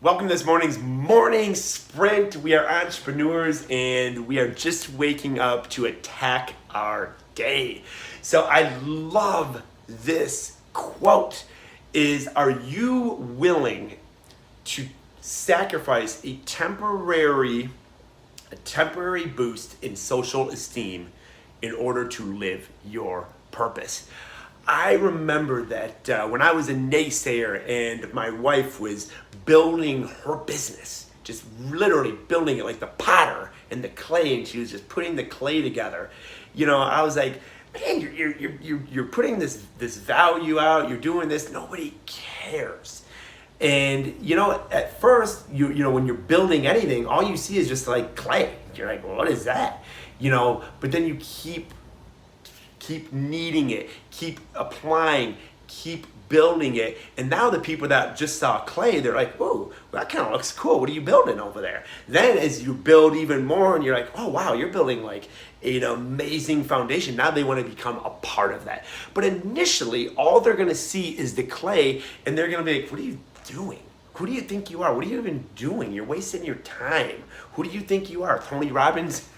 Welcome to this morning's morning sprint. We are entrepreneurs and we are just waking up to attack our day. So I love this quote is, are you willing to sacrifice a temporary boost in social esteem in order to live your purpose? I remember that when I was a naysayer and my wife was building her business, just literally building it like the potter and the clay, and she was just putting the clay together. I was like, man, you're putting this value out. You're doing this. Nobody cares. And at first, when you're building anything, all you see is just like clay. You're like, well, what is that? But then you keep kneading it, keep applying, keep building it. And now the people that just saw clay, they're like, whoa, that kind of looks cool. What are you building over there? Then as you build even more and you're like, oh wow, you're building like an amazing foundation. Now they want to become a part of that. But initially, all they're going to see is the clay, and they're going to be like, what are you doing? Who do you think you are? What are you even doing? You're wasting your time. Who do you think you are? Tony Robbins?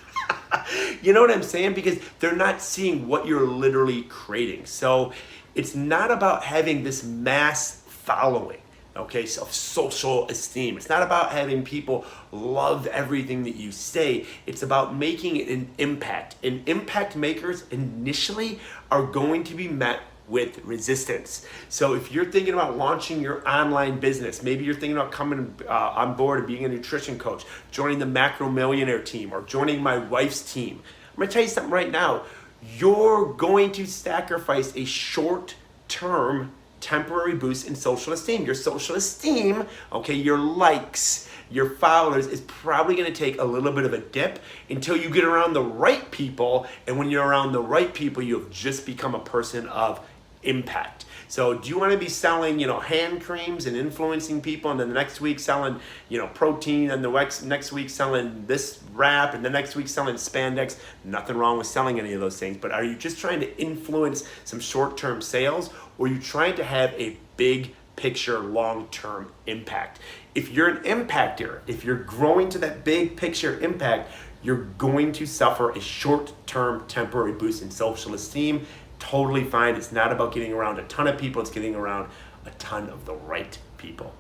You know what I'm saying? Because they're not seeing what you're literally creating. So it's not about having this mass following, okay, so social esteem. It's not about having people love everything that you say. It's about making it an impact. And impact makers initially are going to be met with resistance. So if you're thinking about launching your online business, maybe you're thinking about coming on board and being a nutrition coach, joining the Macro Millionaire team, or joining my wife's team, I'm gonna tell you something right now. You're going to sacrifice a short-term temporary boost in social esteem. Your social esteem, okay, your likes, your followers is probably going to take a little bit of a dip until you get around the right people. And when you're around the right people, you have just become a person of impact. So do you want to be selling, hand creams and influencing people, and then the next week selling, protein, and the next week selling this wrap, and the next week selling spandex? Nothing wrong with selling any of those things, but are you just trying to influence some short-term sales, or are you trying to have a big picture, long-term impact? If you're an impactor, if you're growing to that big picture impact, you're going to suffer a short-term temporary boost in social esteem. Totally fine. It's not about getting around a ton of people. It's getting around a ton of the right people.